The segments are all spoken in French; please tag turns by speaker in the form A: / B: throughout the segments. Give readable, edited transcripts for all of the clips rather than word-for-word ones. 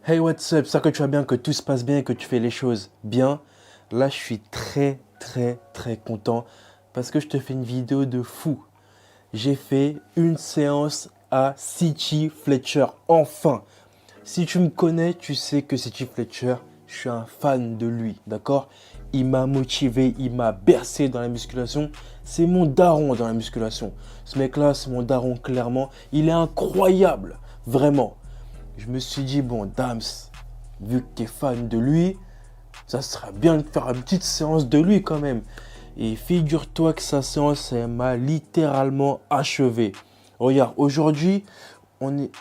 A: Hey, what's up? Ça que tu vas bien, que tout se passe bien, que tu fais les choses bien. Là, je suis très content parce que je te fais une vidéo de fou. J'ai fait une séance à CJ Fletcher. Enfin, si tu me connais, tu sais que CJ Fletcher, je suis un fan de lui, d'accord? Il m'a motivé, il m'a bercé dans la musculation. C'est mon daron dans la musculation. Ce mec-là, c'est mon daron, clairement. Il est incroyable, vraiment. Je me suis dit, bon, Dams, vu que tu es fan de lui, ça serait bien de faire une petite séance de lui quand même. Et figure-toi que sa séance, elle m'a littéralement achevé. Regarde, aujourd'hui,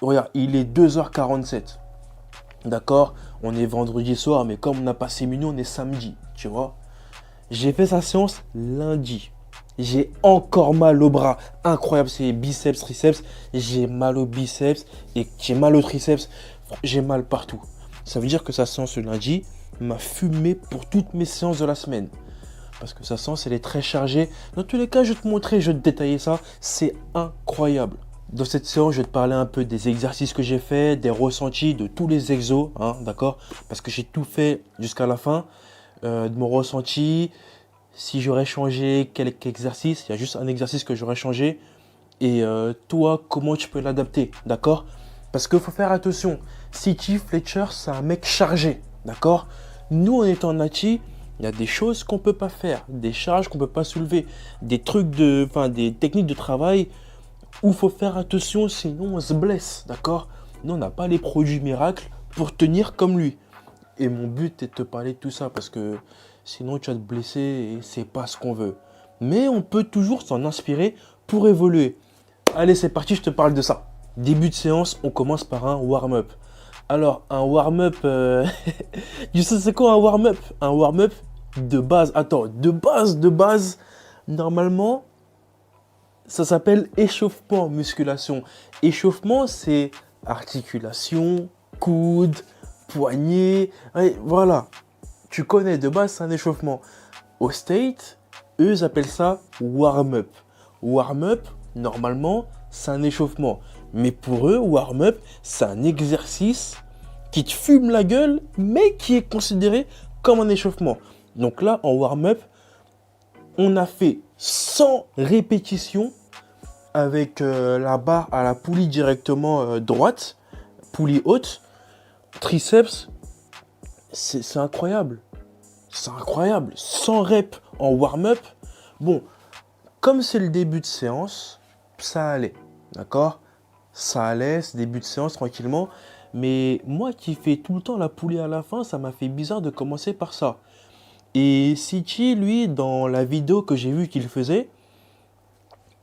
A: regarde, il est 2h47. D'accord? On est vendredi soir, mais comme on a passé minuit, on est samedi, tu vois? J'ai fait sa séance lundi. J'ai encore mal au bras. Incroyable, c'est biceps, triceps. J'ai mal au biceps et j'ai mal au triceps. J'ai mal partout. Ça veut dire que sa séance le lundi m'a fumé pour toutes mes séances de la semaine. Parce que sa séance, elle est très chargée. Dans tous les cas, je vais te montrer, je vais te détailler ça. C'est incroyable. Dans cette séance, je vais te parler un peu des exercices que j'ai fait, des ressentis, de tous les exos, hein, d'accord? Parce que j'ai tout fait jusqu'à la fin, de mon ressenti. Si j'aurais changé quelques exercices, il y a juste un exercice que j'aurais changé. Et toi, comment tu peux l'adapter, d'accord? Parce qu'il faut faire attention. CJ Fletcher, c'est un mec chargé, d'accord? Nous, en étant nati, il y a des choses qu'on ne peut pas faire, des charges qu'on ne peut pas soulever, des trucs des techniques de travail où il faut faire attention, sinon on se blesse, d'accord? Nous, on n'a pas les produits miracles pour tenir comme lui. Et mon but est de te parler de tout ça parce que sinon tu vas te blesser et c'est pas ce qu'on veut. Mais on peut toujours s'en inspirer pour évoluer. Allez, c'est parti, je te parle de ça. Début de séance, on commence par un warm-up. Alors, un warm-up, tu sais c'est quoi un warm-up? Un warm-up de base. Attends, de base, normalement, ça s'appelle échauffement musculation. Échauffement, c'est articulation, coude, poignet. Ouais, voilà. Tu connais, de base, c'est un échauffement. Au State, eux, ils appellent ça warm-up. Warm-up, normalement, c'est un échauffement. Mais pour eux, warm-up, c'est un exercice qui te fume la gueule, mais qui est considéré comme un échauffement. Donc là, en warm-up, on a fait 100 répétitions avec la barre à la poulie directement droite, poulie haute, triceps, c'est incroyable. C'est incroyable. 100 reps en warm-up. Bon, comme c'est le début de séance, ça allait. D'accord? Ça allait, c'est début de séance tranquillement. Mais moi qui fais tout le temps la poulie à la fin, ça m'a fait bizarre de commencer par ça. Et Sichi, lui, dans la vidéo que j'ai vue qu'il faisait,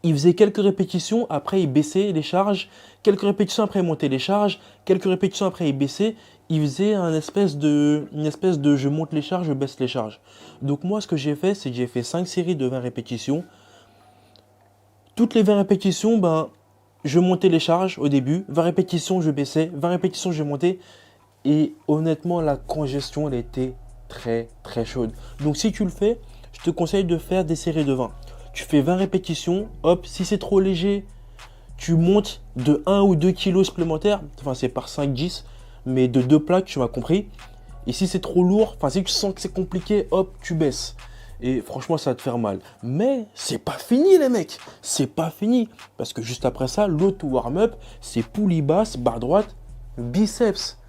A: il faisait quelques répétitions, après il baissait les charges, quelques répétitions après il montait les charges, quelques répétitions après il baissait. Il faisait une espèce de je monte les charges, je baisse les charges. Donc moi ce que j'ai fait, c'est que j'ai fait 5 séries de 20 répétitions. Toutes les 20 répétitions, ben, je montais les charges au début, 20 répétitions je baissais, 20 répétitions je montais. Et honnêtement la congestion elle était très chaude. Donc si tu le fais, je te conseille de faire des séries de 20. Tu fais 20 répétitions, hop, si c'est trop léger, tu montes de 1 ou 2 kilos supplémentaires, enfin c'est par 5-10, mais de 2 plaques, tu m'as compris. Et si c'est trop lourd, enfin si tu sens que c'est compliqué, hop, tu baisses. Et franchement, ça va te faire mal. Mais c'est pas fini les mecs, c'est pas fini. Parce que juste après ça, l'autre warm-up, c'est poulie basse, barre droite, biceps.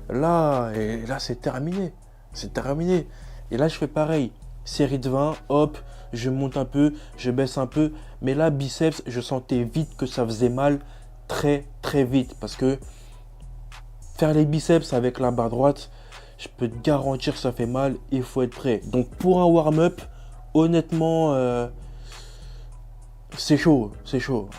A: Là, et là c'est terminé. C'est terminé. Et là, je fais pareil. Série de 20, hop, je monte un peu, je baisse un peu. Mais là, biceps, je sentais vite que ça faisait mal très vite. Parce que faire les biceps avec la barre droite, je peux te garantir que ça fait mal et il faut être prêt. Donc pour un warm-up, honnêtement, c'est chaud, c'est chaud.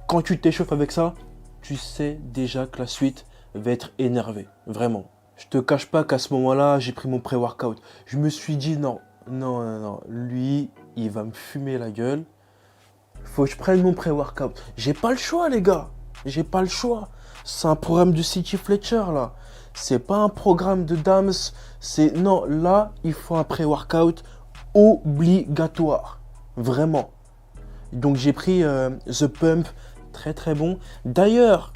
A: Quand tu t'échauffes avec ça, tu sais déjà que la suite va être énervée, vraiment. Je te cache pas qu'à ce moment-là, j'ai pris mon pré-workout. Je me suis dit non, lui, il va me fumer la gueule. Faut que je prenne mon pré-workout. J'ai pas le choix, les gars. J'ai pas le choix. C'est un programme de CJ Fletcher, là. C'est pas un programme de Dams. C'est non, là, il faut un pré-workout obligatoire. Vraiment. Donc j'ai pris The Pump, très bon. D'ailleurs,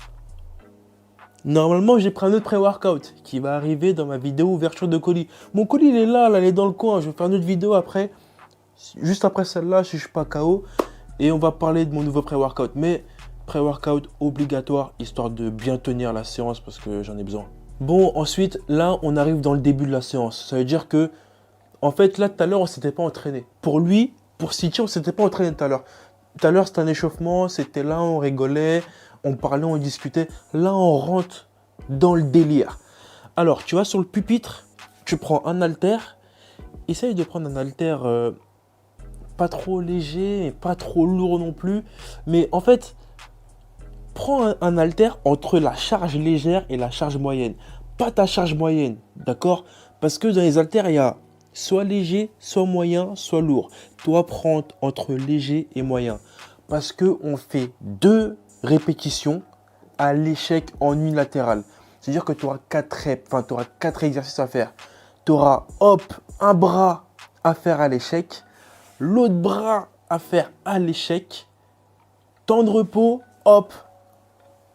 A: Normalement, j'ai pris un autre pré-workout qui va arriver dans ma vidéo ouverture de colis. Mon colis, il est là, il est dans le coin. Je vais faire une autre vidéo après, juste après celle-là, si je suis pas KO. Et on va parler de mon nouveau pré-workout. Mais pré-workout obligatoire, histoire de bien tenir la séance parce que j'en ai besoin. Bon, ensuite, là, on arrive dans le début de la séance. Ça veut dire que, en fait, là, tout à l'heure, on s'était pas entraîné. Pour lui, pour City, on s'était pas entraîné tout à l'heure. Tout à l'heure, c'était un échauffement, c'était là, on rigolait, on parlait, on discutait. Là, on rentre dans le délire. Alors, tu vas sur le pupitre, tu prends un haltère. Essaye de prendre un haltère pas trop léger et pas trop lourd non plus. Mais en fait, prends un haltère entre la charge légère et la charge moyenne. Pas ta charge moyenne, d'accord? Parce que dans les haltères, il y a soit léger, soit moyen, soit lourd. Toi, prends entre léger et moyen. Parce qu'on fait 2 répétitions à l'échec en unilatéral. C'est-à-dire que tu auras 4 reps, enfin tu auras 4 exercices à faire. Tu auras, hop, un bras à faire à l'échec, l'autre bras à faire à l'échec, temps de repos, hop,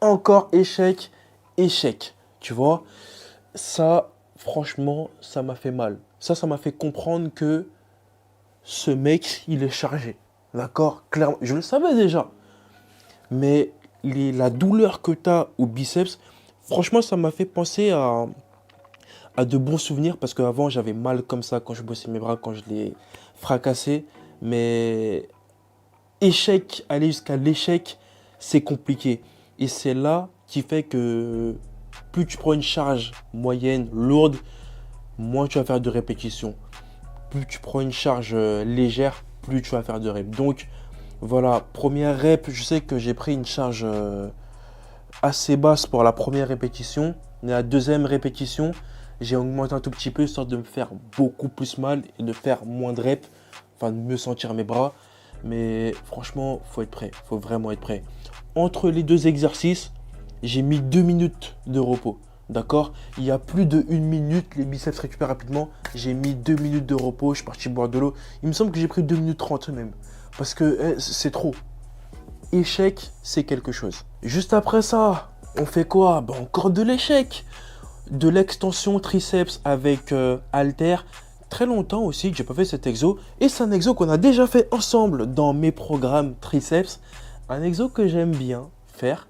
A: encore échec, échec. Tu vois, ça, franchement, ça m'a fait mal. Ça m'a fait comprendre que ce mec, il est chargé. D'accord? Clairement, je le savais déjà. Mais la douleur que tu as au biceps, franchement, ça m'a fait penser à de bons souvenirs parce qu'avant, j'avais mal comme ça quand je bossais mes bras, quand je les fracassais. Mais échec, aller jusqu'à l'échec, c'est compliqué. Et c'est là qui fait que plus tu prends une charge moyenne, lourde, moins tu vas faire de répétitions. Plus tu prends une charge légère, plus tu vas faire de reps. Donc voilà, première rep, je sais que j'ai pris une charge assez basse pour la première répétition. Mais la deuxième répétition, j'ai augmenté un tout petit peu, histoire de me faire beaucoup plus mal et de faire moins de reps, enfin de mieux sentir mes bras. Mais franchement, faut être prêt, faut vraiment être prêt. Entre les 2 exercices, j'ai mis 2 minutes de repos. D'accord? Il y a plus de 1 minute, les biceps récupèrent rapidement. J'ai mis 2 minutes de repos, je suis parti boire de l'eau. Il me semble que j'ai pris 2 minutes 30 même. Parce que c'est trop. Échec, c'est quelque chose. Juste après ça, on fait quoi? Ben, encore de l'échec. De l'extension triceps avec halter. Très longtemps aussi que j'ai pas fait cet exo. Et c'est un exo qu'on a déjà fait ensemble dans mes programmes triceps. Un exo que j'aime bien faire.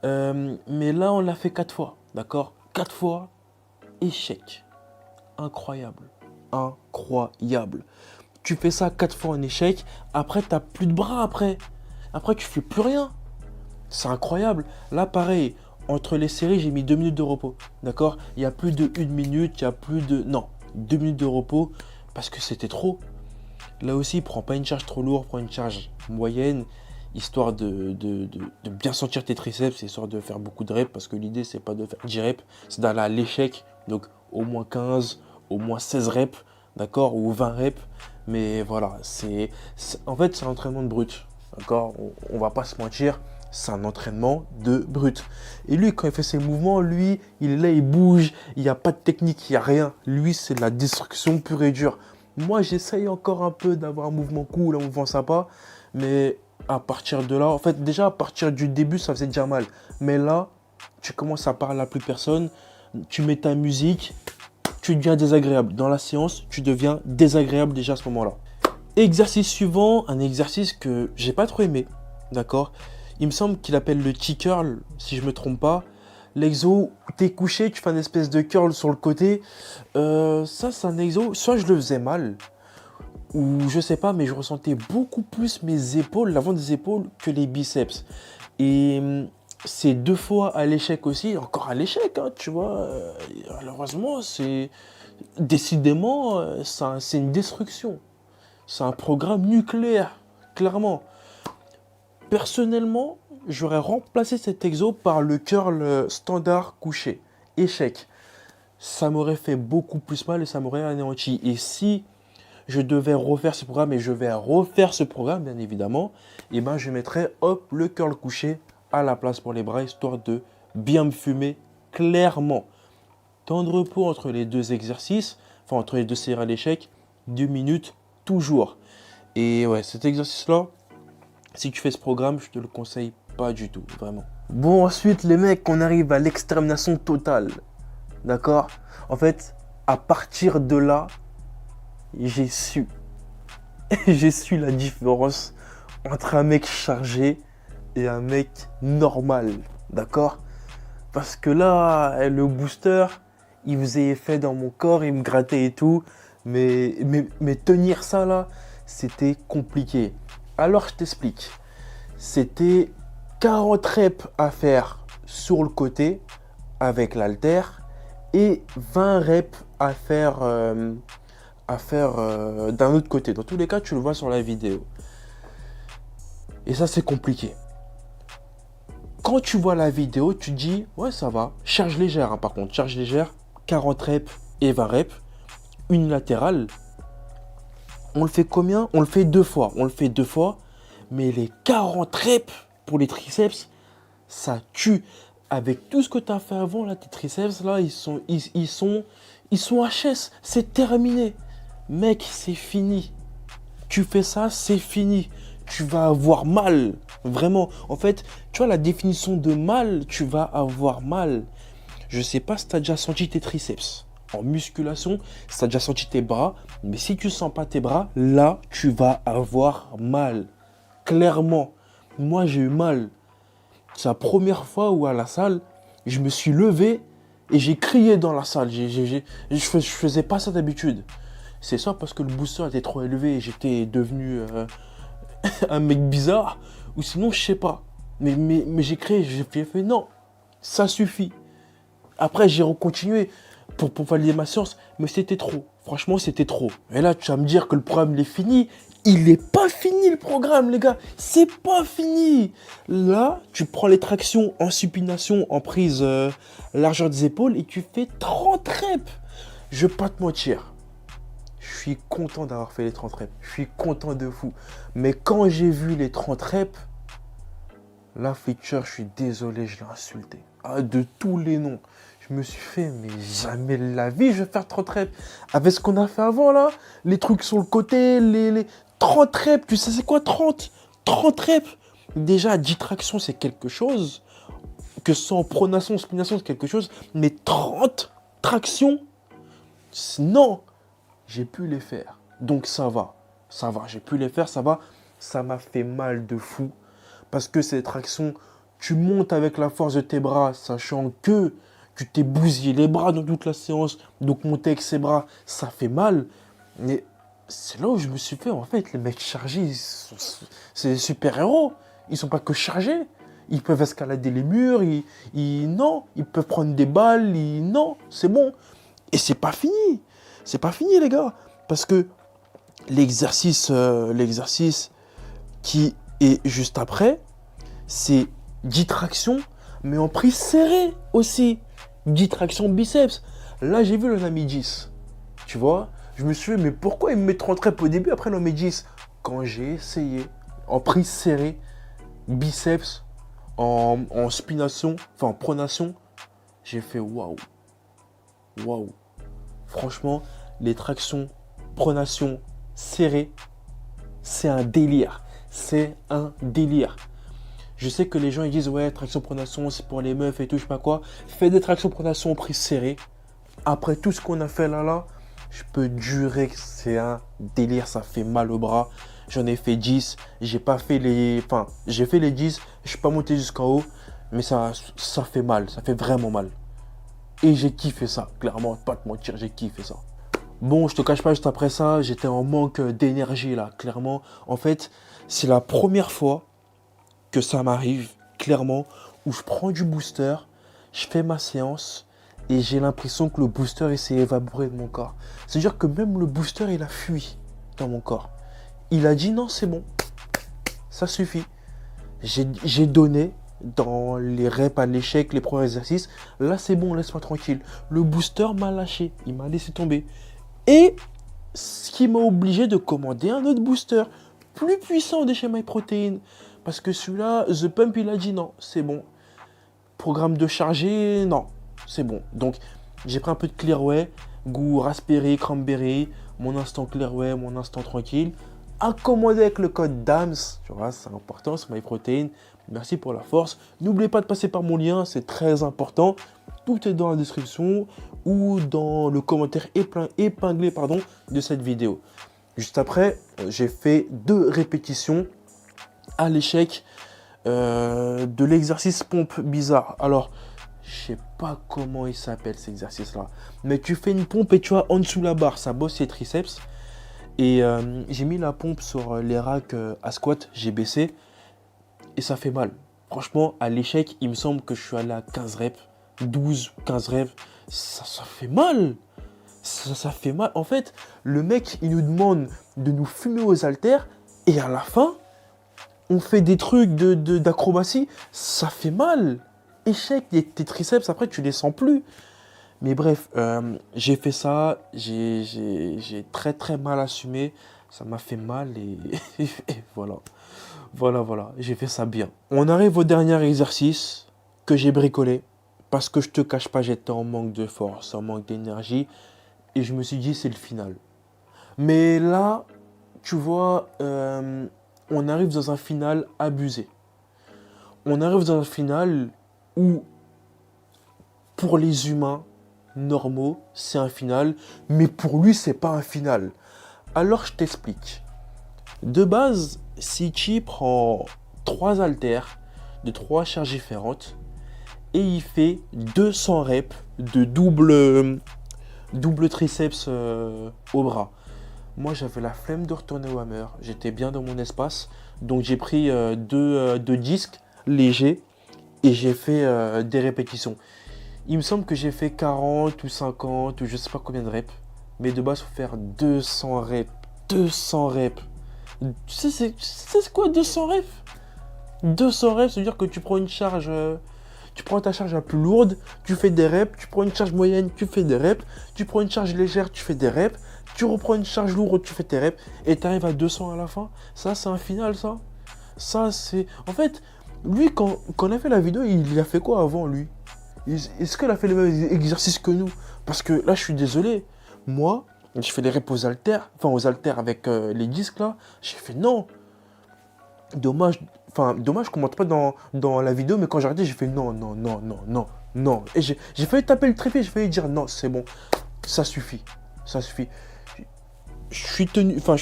A: Mais là, on l'a fait 4 fois. D'accord? 4 fois, échec. Incroyable. Incroyable. Tu fais ça 4 fois en échec. Après, tu n'as plus de bras après. Après, tu fais plus rien. C'est incroyable. Là, pareil. Entre les séries, j'ai mis 2 minutes de repos. D'accord? Il y a plus de 1 minute. Il y a plus de... Non, 2 minutes de repos. Parce que c'était trop. Là aussi, prends pas une charge trop lourde. Prends une charge moyenne. Histoire de bien sentir tes triceps, histoire de faire beaucoup de reps, parce que l'idée, c'est pas de faire 10 reps, c'est d'aller à l'échec, donc au moins 15, au moins 16 reps, d'accord, ou 20 reps, mais voilà, en fait, c'est un entraînement de brut, d'accord, on va pas se mentir, c'est un entraînement de brut. Et lui, quand il fait ses mouvements, lui, il est là, il bouge, il n'y a pas de technique, il n'y a rien, lui, c'est de la destruction pure et dure. Moi, j'essaye encore un peu d'avoir un mouvement cool, un mouvement sympa, mais à partir de là, en fait, déjà à partir du début, ça faisait déjà mal. Mais là, tu commences à parler à plus personne, tu mets ta musique, tu deviens désagréable. Dans la séance, tu deviens désagréable déjà à ce moment-là. Exercice suivant, un exercice que j'ai pas trop aimé, d'accord? Il me semble qu'il appelle le T-curl, si je me trompe pas. L'exo, t'es couché, tu fais une espèce de curl sur le côté. Ça, c'est un exo, soit je le faisais mal, ou je sais pas, mais je ressentais beaucoup plus mes épaules, l'avant des épaules, que les biceps. Et c'est 2 fois à l'échec aussi, encore à l'échec, hein, tu vois. Malheureusement, c'est décidément, c'est une destruction. C'est un programme nucléaire, clairement. Personnellement, j'aurais remplacé cet exo par le curl standard couché. Échec. Ça m'aurait fait beaucoup plus mal et ça m'aurait anéanti. Et si je devais refaire ce programme, et je vais refaire ce programme, bien évidemment, et ben je mettrais, hop, le curl couché à la place pour les bras, histoire de bien me fumer clairement. Temps de repos entre les 2 exercices, enfin entre les 2 séries à l'échec, 2 minutes toujours. Et ouais, cet exercice-là, si tu fais ce programme, je te le conseille pas du tout, vraiment. Bon, ensuite, les mecs, on arrive à l'extermination totale. D'accord? En fait, à partir de là, j'ai su. J'ai su la différence entre un mec chargé et un mec normal. D'accord? Parce que là, le booster, il faisait effet dans mon corps, il me grattait et tout. Mais tenir ça là, c'était compliqué. Alors je t'explique. C'était 40 reps à faire sur le côté avec l'halter et 20 reps à faire, d'un autre côté. Dans tous les cas, tu le vois sur la vidéo. Et ça, c'est compliqué. Quand tu vois la vidéo, tu te dis, ouais, ça va. Charge légère, hein, par contre. Charge légère, 40 reps et 20 reps. Unilatérale. On le fait combien? On le fait 2 fois. On le fait 2 fois. Mais les 40 reps pour les triceps, ça tue. Avec tout ce que tu as fait avant, là, tes triceps, là, ils sont HS. C'est terminé. Mec, c'est fini. Tu fais ça, c'est fini. Tu vas avoir mal. Vraiment. En fait, tu vois la définition de mal, tu vas avoir mal. Je sais pas si tu as déjà senti tes triceps. En musculation, si tu as déjà senti tes bras. Mais si tu sens pas tes bras, là, tu vas avoir mal. Clairement. Moi, j'ai eu mal. C'est la première fois où à la salle, je me suis levé et j'ai crié dans la salle. Je faisais pas ça d'habitude. C'est ça parce que le booster était trop élevé et j'étais devenu un mec bizarre. Ou sinon, je sais pas. Mais j'ai crié, j'ai fait non, ça suffit. Après, j'ai continué pour valider ma séance, mais c'était trop. Franchement, c'était trop. Et là, tu vas me dire que le programme il est fini. Il n'est pas fini le programme, les gars. C'est pas fini. Là, tu prends les tractions en supination, en prise largeur des épaules et tu fais 30 reps. Je vais pas te mentir. Je suis content d'avoir fait les 30 reps. Je suis content de fou. Mais quand j'ai vu les 30 reps, là, Fletcher, je suis désolé, je l'ai insulté. Ah, de tous les noms. Je me suis fait, mais jamais de la vie, je vais faire 30 reps. Avec ce qu'on a fait avant, là, les trucs sur le côté, les 30 reps, tu sais c'est quoi 30? 30 reps. Déjà, 10 tractions, c'est quelque chose. Que ce soit en pronation, spination, c'est quelque chose. Mais 30 tractions, non, j'ai pu les faire. Donc ça va, j'ai pu les faire, ça va. Ça m'a fait mal de fou. Parce que ces tractions, tu montes avec la force de tes bras, sachant que tu t'es bousillé les bras dans toute la séance. Donc monter avec ses bras, ça fait mal. Mais c'est là où je me suis fait, en fait, les mecs chargés, c'est des super-héros. Ils sont pas que chargés. Ils peuvent escalader les murs, non, ils peuvent prendre des balles, non, c'est bon. Et c'est pas fini. C'est pas fini, les gars. Parce que l'exercice qui est juste après, c'est 10 tractions, mais en prise serrée aussi. 10 tractions biceps. Là, j'ai vu, le a mis 10. Tu vois? Je me suis dit, mais pourquoi il me met 30 reps au début, après il en met 10? Quand j'ai essayé, en prise serrée, biceps, en spination, enfin en pronation, j'ai fait waouh. Waouh. Franchement, les tractions, pronation, serrées, c'est un délire. C'est un délire. Je sais que les gens ils disent ouais, traction pronation c'est pour les meufs et tout, je sais pas quoi. Fais des tractions pronation en prise serrée. Après tout ce qu'on a fait là, je peux jurer que c'est un délire, ça fait mal au bras. J'en ai fait 10, j'ai pas fait les. Enfin, j'ai fait les 10, je suis pas monté jusqu'en haut, mais ça fait mal, ça fait vraiment mal. Et j'ai kiffé ça, clairement, pas te mentir, j'ai kiffé ça. Bon, je te cache pas, juste après ça, j'étais en manque d'énergie là, clairement. En fait, c'est la première fois que ça m'arrive, clairement, où je prends du booster, je fais ma séance et j'ai l'impression que le booster il s'est évaporé de mon corps. C'est-à-dire que même le booster il a fui dans mon corps. Il a dit non, c'est bon, ça suffit. J'ai donné dans les reps à l'échec, les premiers exercices. Là, c'est bon, laisse-moi tranquille. Le booster m'a lâché, il m'a laissé tomber. Et ce qui m'a obligé de commander un autre booster plus puissant de chez MyProtein. Parce que celui-là, The Pump, il a dit non, c'est bon. Programme de charger, non, c'est bon. Donc, j'ai pris un peu de Clearway, goût raspberry, cranberry, mon instant Clearway, mon instant tranquille. à commander avec le code DAMS. Tu vois, c'est important, c'est MyProtein. Merci pour la force. N'oubliez pas de passer par mon lien, c'est très important. Tout est dans la description ou dans le commentaire épinglé de cette vidéo. Juste après, j'ai fait 2 répétitions à l'échec de l'exercice pompe bizarre. Alors, je sais pas comment il s'appelle cet exercice-là. Mais tu fais une pompe et tu vois en dessous la barre, ça bosse les triceps. Et j'ai mis la pompe sur les racks à squat, j'ai baissé. Et ça fait mal. Franchement, à l'échec, il me semble que je suis allé à 15 reps, 12, 15 reps. Ça fait mal. Ça fait mal. En fait, le mec, il nous demande de nous fumer aux haltères. Et à la fin, on fait des trucs d'acrobatie. Ça fait mal. Échec, tes triceps, après, tu les sens plus. Mais bref, j'ai fait ça. J'ai très, très mal assumé. Ça m'a fait mal et, et voilà. Voilà, j'ai fait ça bien. On arrive au dernier exercice que j'ai bricolé. Parce que je te cache pas, j'étais en manque de force, en manque d'énergie. Et je me suis dit, c'est le final. Mais là, tu vois, on arrive dans un final abusé. On arrive dans un final où, pour les humains normaux, c'est un final. Mais pour lui, c'est pas un final. Alors, je t'explique. De base, Sichi prend 3 haltères de 3 charges différentes et il fait 200 reps de double triceps au bras. Moi, j'avais la flemme de retourner au hammer. J'étais bien dans mon espace. Donc, j'ai pris deux disques légers et j'ai fait des répétitions. Il me semble que j'ai fait 40 ou 50 ou je sais pas combien de reps. Mais de base, il faut faire 200 reps. 200 reps. Tu sais, c'est quoi 200 reps? 200 reps, c'est-à-dire que tu prends une charge, tu prends ta charge la plus lourde, tu fais des reps, tu prends une charge moyenne, tu fais des reps, tu prends une charge légère, tu fais des reps, tu reprends une charge lourde, tu fais tes reps, et tu arrives à 200 à la fin. Ça, c'est un final, ça. Ça, c'est... En fait, lui, quand on a fait la vidéo, il a fait quoi avant, lui? Est-ce qu'il a fait les mêmes exercices que nous? Parce que là, je suis désolé. Moi, je fais les reps aux haltères, aux haltères avec les disques là. J'ai fait non. Dommage, dommage qu'on montre pas dans la vidéo, mais quand j'ai regardé, j'ai fait non. Et j'ai failli taper le trépied, j'ai failli dire non, c'est bon, ça suffit. Je suis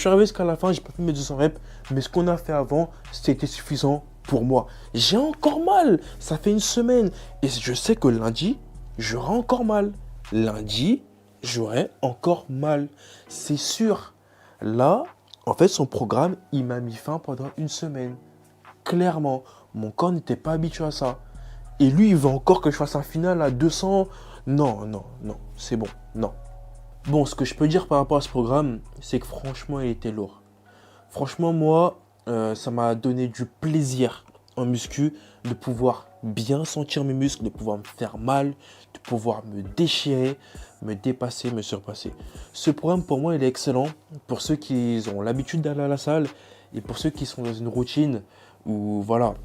A: arrivé jusqu'à la fin, j'ai pas fait mes 200 reps, mais ce qu'on a fait avant, c'était suffisant pour moi. J'ai encore mal, ça fait une semaine, et je sais que lundi, j'aurai encore mal. Lundi, j'aurai encore mal, c'est sûr. Là, en fait, son programme, il m'a mis fin pendant une semaine. Clairement, mon corps n'était pas habitué à ça. Et lui, il veut encore que je fasse un final à 200. Non, c'est bon, non. Bon, ce que je peux dire par rapport à ce programme, c'est que franchement, il était lourd. Franchement, moi, ça m'a donné du plaisir en muscu de pouvoir bien sentir mes muscles, de pouvoir me faire mal, de pouvoir me déchirer, me dépasser, me surpasser. Ce programme, pour moi, il est excellent pour ceux qui ont l'habitude d'aller à la salle et pour ceux qui sont dans une routine où, voilà,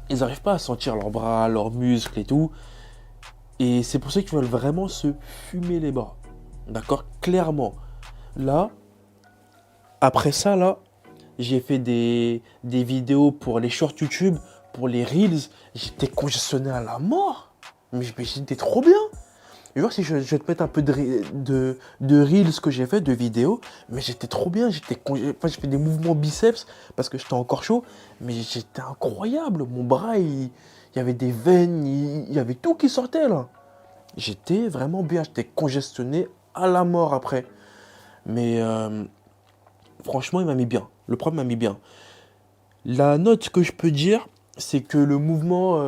A: ils n'arrivent pas à sentir leurs bras, leurs muscles et tout. Et c'est pour ceux qui veulent vraiment se fumer les bras. D'accord? Clairement. Là, après ça, là, j'ai fait des vidéos pour les shorts YouTube, pour les Reels. J'étais congestionné à la mort. Mais j'étais trop bien. Je vais voir si je vais te mettre un peu de Reels que j'ai fait, de vidéos. Mais j'étais trop bien. J'ai fait des mouvements biceps parce que j'étais encore chaud. Mais j'étais incroyable. Mon bras, il y avait des veines, il y avait tout qui sortait là. J'étais vraiment bien. J'étais congestionné à la mort après. Mais franchement, il m'a mis bien. Le programme m'a mis bien. La note que je peux dire, c'est que le mouvement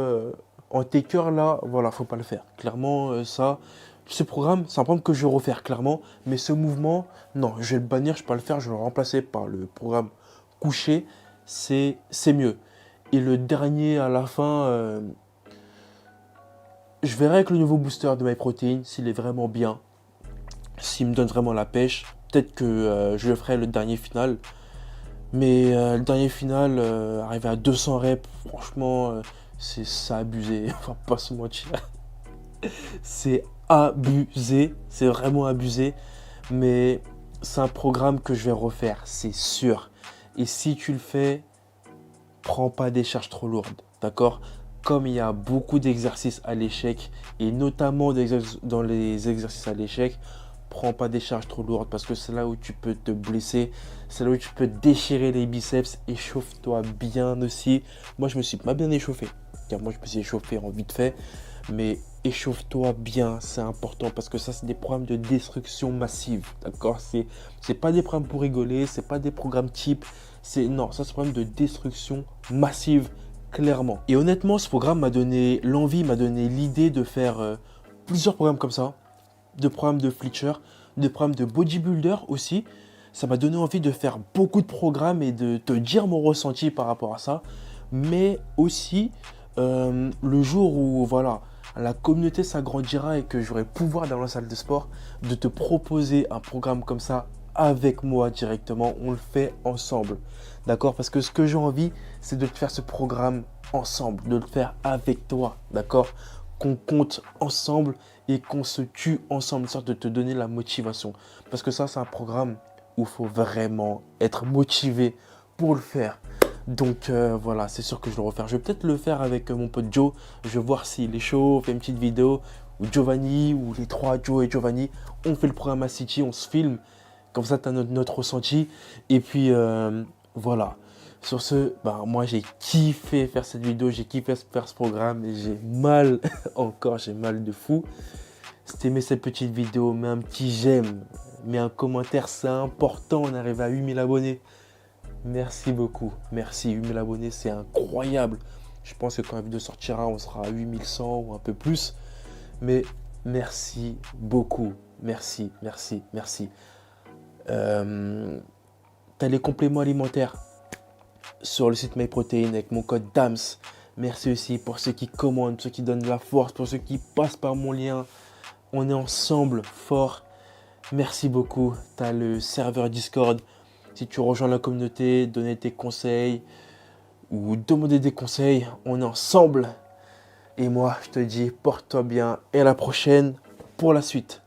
A: en taker là, voilà, faut pas le faire. Clairement, ce programme, c'est un programme que je vais refaire clairement. Mais ce mouvement, non, je vais le bannir, je peux pas le faire. Je vais le remplacer par le programme couché. C'est mieux. Et le dernier à la fin, je verrai avec le nouveau booster de MyProtein s'il est vraiment bien. S'il me donne vraiment la pêche. Peut-être que je le ferai le dernier final. Mais le dernier final, arrivé à 200 reps, franchement, c'est abusé. On va pas se mentir. C'est abusé. C'est vraiment abusé. Mais c'est un programme que je vais refaire, c'est sûr. Et si tu le fais, prends pas des charges trop lourdes, d'accord? Comme il y a beaucoup d'exercices à l'échec, et notamment dans les exercices à l'échec, prends pas des charges trop lourdes parce que c'est là où tu peux te blesser, c'est là où tu peux déchirer les biceps. Échauffe-toi bien aussi. Moi, je me suis pas bien échauffé, car moi, je me suis échauffé en vite fait, mais échauffe-toi bien, c'est important parce que ça, c'est des programmes de destruction massive, d'accord? C'est pas des programmes pour rigoler, c'est pas des programmes type, non, ça, c'est un programme de destruction massive, clairement. Et honnêtement, ce programme m'a donné l'envie, m'a donné l'idée de faire plusieurs programmes comme ça, de programmes de Fletcher, de programmes de bodybuilder aussi. Ça m'a donné envie de faire beaucoup de programmes et de te dire mon ressenti par rapport à ça. Mais aussi, le jour où voilà, la communauté s'agrandira et que j'aurai le pouvoir dans la salle de sport, de te proposer un programme comme ça avec moi directement. On le fait ensemble. D'accord? Parce que ce que j'ai envie, c'est de te faire ce programme ensemble, de le faire avec toi. D'accord? Qu'on compte ensemble et qu'on se tue ensemble, sorte de te donner la motivation. Parce que ça, c'est un programme où il faut vraiment être motivé pour le faire. Donc voilà, c'est sûr que je vais le refaire. Je vais peut-être le faire avec mon pote Joe. Je vais voir s'il est chaud, on fait une petite vidéo. Ou Giovanni, ou les trois, Joe et Giovanni. On fait le programme à City, on se filme. Comme ça, tu as notre ressenti. Et puis voilà. Sur ce, bah, moi j'ai kiffé faire cette vidéo, j'ai kiffé faire ce programme et j'ai mal, encore j'ai mal de fou. Si tu aimé cette petite vidéo, mets un petit j'aime, mets un commentaire, c'est important, on arrive à 8000 abonnés. Merci beaucoup, merci, 8000 abonnés c'est incroyable. Je pense que quand la vidéo sortira, on sera à 8100 ou un peu plus. Mais merci beaucoup, merci, merci, merci. T'as les compléments alimentaires sur le site MyProtein avec mon code DAMS. Merci aussi pour ceux qui commandent, ceux qui donnent de la force, pour ceux qui passent par mon lien. On est ensemble fort. Merci beaucoup. Tu as le serveur Discord. Si tu rejoins la communauté, donner tes conseils ou demander des conseils, on est ensemble. Et moi, je te dis, porte-toi bien et à la prochaine pour la suite.